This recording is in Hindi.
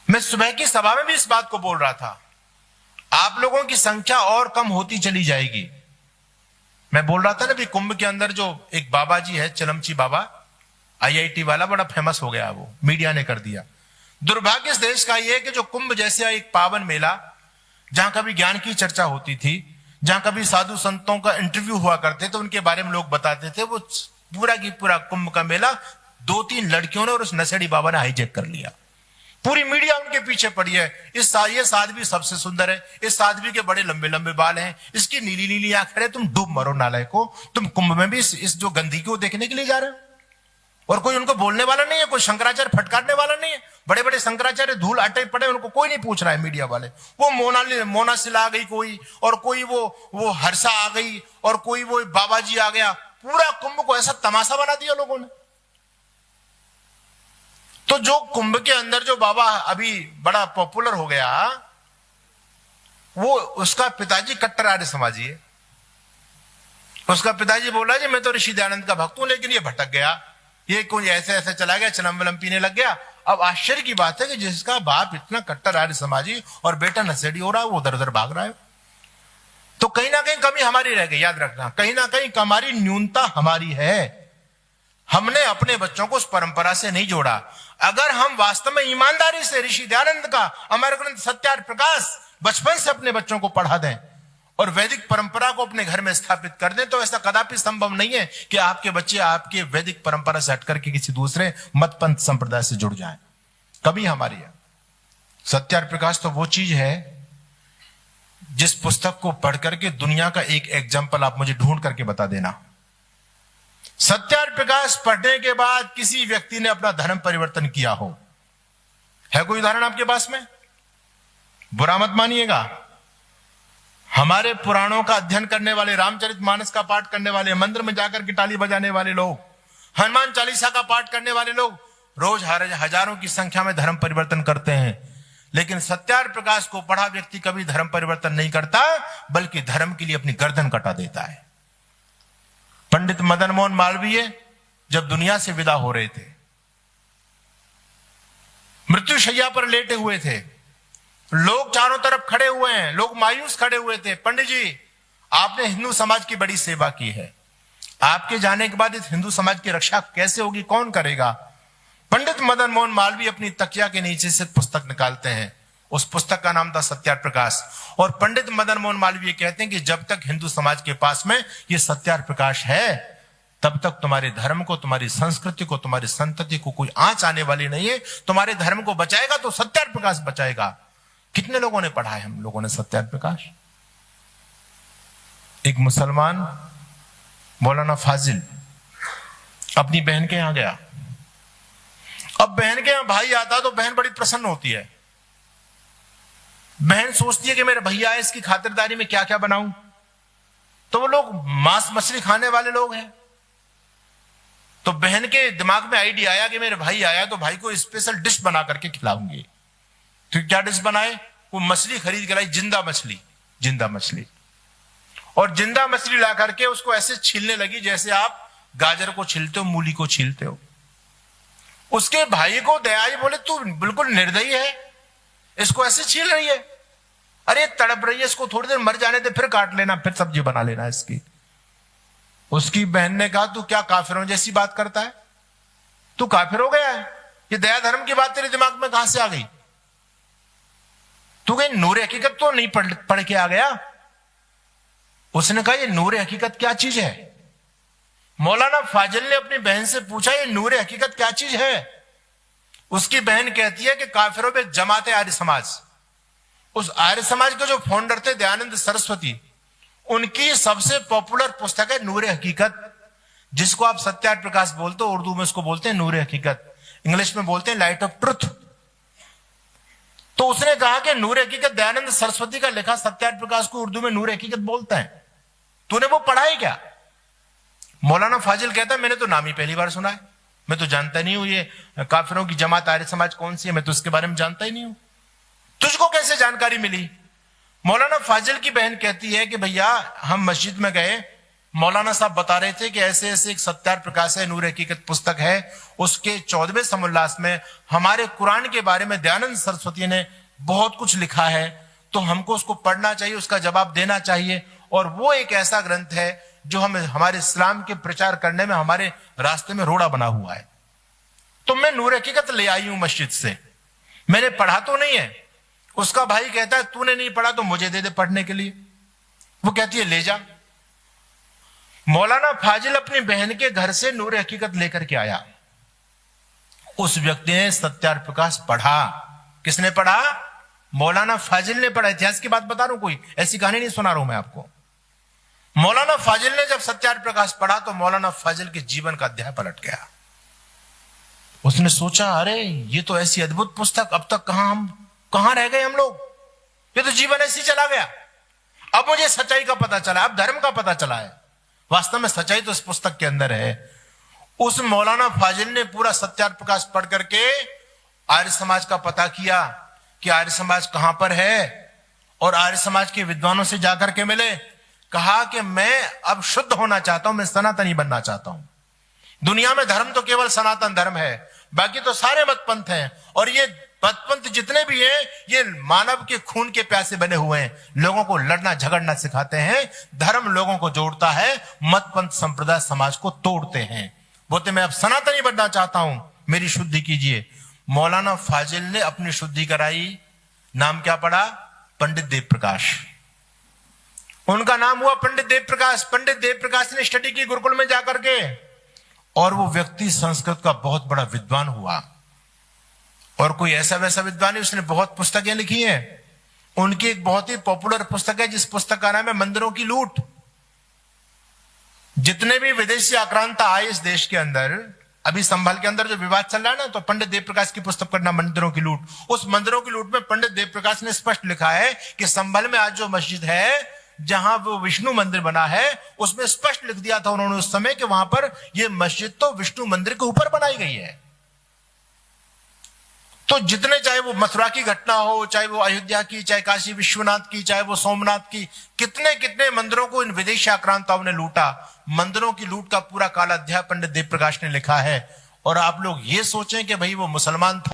मैं सुबह की सभा में भी इस बात को बोल रहा था, आप लोगों की संख्या और कम होती चली जाएगी। मैं बोल रहा था ना भी कुंभ के अंदर जो एक बाबा जी है, चलमची बाबा, आईआईटी वाला, बड़ा फेमस हो गया, वो मीडिया ने कर दिया। दुर्भाग्य इस देश का यह है कि जो कुंभ जैसे एक पावन मेला, जहां कभी ज्ञान की चर्चा होती थी, जहां कभी साधु संतों का इंटरव्यू हुआ करते थे, उनके बारे में लोग बताते थे, वो पूरा की पूरा कुंभ का मेला 2-3 लड़कियों ने और उस नशेड़ी बाबा ने हाईजैक कर लिया। पूरी मीडिया उनके पीछे पड़ी है। ये साध्वी सबसे सुंदर है, इस साध्वी के बड़े लंबे लंबे बाल हैं, इसकी नीली नीली आंखें हैं। तुम डूब मरो नालायको, तुम कुंभ में भी इस जो गंदगी को देखने के लिए जा रहे हो, और कोई उनको बोलने वाला नहीं है, कोई शंकराचार्य फटकारने वाला नहीं है। बड़े बड़े शंकराचार्य धूल अटे पड़े, उनको कोई नहीं पूछ रहा है मीडिया वाले। वो मोनासिला आ गई कोई, और कोई वो हर्षा आ गई, और कोई वो बाबा जी आ गया। पूरा कुंभ को ऐसा तमाशा बना दिया लोगों ने। तो जो कुंभ के अंदर जो बाबा अभी बड़ा पॉपुलर हो गया, वो उसका पिताजी कट्टर आर्य समाजी है। उसका पिताजी बोला जी मैं तो ऋषि दयानंद का भक्त हूं, लेकिन ये भटक गया, ये कोई ऐसे ऐसे चला गया, चलम वलम पीने लग गया। अब आश्चर्य की बात है कि जिसका बाप इतना कट्टर आर्य समाजी और बेटा नशेड़ी हो रहा है, वो उधर उधर भाग रहा है। तो कहीं ना कहीं कमी हमारी रह गई, याद रखना, कहीं ना कहीं हमारी न्यूनता हमारी है। हमने अपने बच्चों को उस परंपरा से नहीं जोड़ा। अगर हम वास्तव में ईमानदारी से ऋषि दयानंद का अमर ग्रंथ सत्यार्थ प्रकाश बचपन से अपने बच्चों को पढ़ा दें और वैदिक परंपरा को अपने घर में स्थापित कर दें, तो ऐसा कदापि संभव नहीं है कि आपके बच्चे आपके वैदिक परंपरा से हटकर के किसी दूसरे मत पंथ संप्रदाय से जुड़ जाएं। कभी हमारी है। सत्यार्थ प्रकाश तो वो चीज है जिस पुस्तक को पढ़ करके दुनिया का एक एग्जाम्पल आप मुझे ढूंढ करके बता देना। सत्यार्थ प्रकाश पढ़ने के बाद किसी व्यक्ति ने अपना धर्म परिवर्तन किया हो, है कोई उदाहरण आपके पास में? बुरा मत मानिएगा। हमारे पुराणों का अध्ययन करने वाले, रामचरितमानस का पाठ करने वाले, मंदिर में जाकर के ताली बजाने वाले लोग, हनुमान चालीसा का पाठ करने वाले लोग रोज हजारों की संख्या में धर्म परिवर्तन करते हैं। लेकिन सत्यार्थ प्रकाश को पढ़ा व्यक्ति कभी धर्म परिवर्तन नहीं करता, बल्कि धर्म के लिए अपनी गर्दन कटा देता है। पंडित मदन मोहन मालवीय जब दुनिया से विदा हो रहे थे, मृत्यु शैया पर लेटे हुए थे, लोग चारों तरफ खड़े हुए हैं, लोग मायूस खड़े हुए थे। पंडित जी, आपने हिंदू समाज की बड़ी सेवा की है, आपके जाने के बाद इस हिंदू समाज की रक्षा कैसे होगी, कौन करेगा? पंडित मदन मोहन मालवीय अपनी तकिया के नीचे से पुस्तक निकालते हैं। उस पुस्तक का नाम था सत्यार्थ प्रकाश। और पंडित मदन मोहन मालवीय कहते हैं कि जब तक हिंदू समाज के पास में यह सत्यार्थ प्रकाश है, तब तक तुम्हारे धर्म को, तुम्हारी संस्कृति को, तुम्हारी संतति को कोई आंच आने वाली नहीं है। तुम्हारे धर्म को बचाएगा तो सत्यार्थ प्रकाश बचाएगा। कितने लोगों ने पढ़ा है हम लोगों ने सत्यार्थ प्रकाश? एक मुसलमान मौलाना फाजिल अपनी बहन के यहां गया। अब बहन के यहां भाई आता तो बहन बड़ी प्रसन्न होती है। बहन सोचती है कि मेरे भैया है, इसकी खातिरदारी में क्या क्या बनाऊं। तो वो लोग मांस मछली खाने वाले लोग हैं। तो बहन के दिमाग में आइडिया आया कि मेरे भाई आया तो भाई को स्पेशल डिश बना करके खिलाऊंगी। तो क्या डिश बनाए? वो मछली खरीद के लाई, जिंदा मछली। और जिंदा मछली ला करके उसको ऐसे छीलने लगी जैसे आप गाजर को छीलते हो, मूली को छीलते हो। उसके भाई को दया आई, बोले तू बिल्कुल निर्दयी है, इसको ऐसे छील रही है। अरे तड़प रही है, इसको थोड़ी देर मर जाने दे, फिर काट लेना, फिर सब्जी बना लेना इसकी। उसकी बहन ने कहा तू क्या काफिरों जैसी बात करता है? तू काफिर हो गया है? ये दया धर्म की बात तेरे दिमाग में कहां से आ गई? तू कहीं नूर हकीकत तो नहीं पढ़ के आ गया? उसने कहा ये नूर हकीकत क्या चीज है? मौलाना फाजिल ने अपनी बहन से पूछा ये नूर हकीकत क्या चीज है? उसकी बहन कहती है कि काफिरों में जमात आर्य समाज, उस आर्य समाज के जो फाउंडर थे दयानंद सरस्वती, उनकी सबसे पॉपुलर पुस्तक है नूर हकीकत, जिसको आप सत्यार्थ प्रकाश बोलते हो, उर्दू में उसको बोलते हैं नूर हकीकत, इंग्लिश में बोलते हैं लाइट ऑफ ट्रुथ। तो उसने कहा कि नूर हकीकत दयानंद सरस्वती का लिखा सत्यार्थ प्रकाश को उर्दू में नूर हकीकत बोलते हैं, तूने वो पढ़ा है क्या? मौलाना फाजिल कहता है मैंने तो नाम ही पहली बार सुना है, मैं तो जानता नहीं हूं ये काफिरों की जमात आर्य समाज कौन सी है, मैं तो इसके बारे में जानता ही नहीं हूं। तुझको कैसे जानकारी मिली? मौलाना फाजिल की बहन कहती है कि भैया हम मस्जिद में गए, मौलाना साहब बता रहे थे कि ऐसे ऐसे एक सत्यार प्रकाश है, नूर हकीकत पुस्तक है, उसके 14वें समोल्लास में हमारे कुरान के बारे में दयानंद सरस्वती ने बहुत कुछ लिखा है, तो हमको उसको पढ़ना चाहिए, उसका जवाब देना चाहिए। और वो एक ऐसा ग्रंथ है जो हमें हमारे इस्लाम के प्रचार करने में हमारे रास्ते में रोड़ा बना हुआ है। तो मैं नूर हकीकत ले आई हूं मस्जिद से, मैंने पढ़ा तो नहीं है। उसका भाई कहता है तूने नहीं पढ़ा तो मुझे दे दे पढ़ने के लिए। वो कहती है ले जा। मौलाना फाजिल अपनी बहन के घर से नूर हकीकत लेकर के आया। उस व्यक्ति ने सत्यार प्रकाश पढ़ा। किसने पढ़ा? मौलाना फाजिल ने पढ़ा। इतिहास की बात बता रहा हूं, कोई ऐसी कहानी नहीं सुना रहा हूं मैं आपको। मौलाना फाजिल ने जब सत्यार प्रकाश पढ़ा तो मौलाना फाजिल के जीवन का अध्याय पलट गया। उसने सोचा अरे ये तो ऐसी अद्भुत पुस्तक, अब तक कहां रह गए हम लोग, ये तो जीवन ऐसी चला गया। अब मुझे सच्चाई का पता चला, अब धर्म का पता चला है। वास्तव में सच्चाई तो इस पुस्तक के अंदर है। उस मौलाना फाजिल ने पूरा सत्यार प्रकाश पढ़ करके आर्य समाज का पता किया कि आर्य समाज कहां पर है, और आर्य समाज के विद्वानों से जाकर के मिले। कहा कि मैं अब शुद्ध होना चाहता हूं, मैं सनातनी बनना चाहता हूं। दुनिया में धर्म तो केवल सनातन धर्म है, बाकी तो सारे मत पंथ हैं, और ये मत पंथ जितने भी हैं ये मानव के खून के प्यासे बने हुए हैं। लोगों को लड़ना झगड़ना सिखाते हैं। धर्म लोगों को जोड़ता है, मत पंथ संप्रदाय समाज को तोड़ते हैं। बोलते मैं अब सनातनी बनना चाहता हूं, मेरी शुद्धि कीजिए। मौलाना फाजिल ने अपनी शुद्धि कराई। नाम क्या पड़ा? पंडित देव प्रकाश। उनका नाम हुआ पंडित देव प्रकाश। पंडित देव प्रकाश ने स्टडी की गुरुकुल में जाकर के, और वो व्यक्ति संस्कृत का बहुत बड़ा विद्वान हुआ। और कोई ऐसा वैसा विद्वान नहीं, उसने बहुत पुस्तकें लिखी हैं। उनकी एक बहुत ही पॉपुलर पुस्तक है जिस पुस्तक का नाम है मंदिरों की लूट। जितने भी विदेशी आक्रांता आए इस देश के अंदर, अभी संभल के अंदर जो विवाद चल रहा है ना, तो पंडित देव प्रकाश की पुस्तक का नाम मंदिरों की लूट। उस मंदिरों की लूट में पंडित देव प्रकाश ने स्पष्ट लिखा है कि संभल में आज जो मस्जिद है, जहां वो विष्णु मंदिर बना है, उसमें स्पष्ट लिख दिया था उन्होंने उस समय कि वहां पर ये मस्जिद तो विष्णु मंदिर के ऊपर बनाई गई है। तो जितने, चाहे वो मथुरा की घटना हो, चाहे वो अयोध्या की, चाहे काशी विश्वनाथ की, चाहे वो सोमनाथ की, कितने कितने मंदिरों को इन विदेशी आक्रांताओं ने लूटा। मंदिरों की लूट का पूरा काला अध्याय पंडित देव प्रकाश ने लिखा है। और आप लोग ये सोचें कि भाई वो मुसलमान था।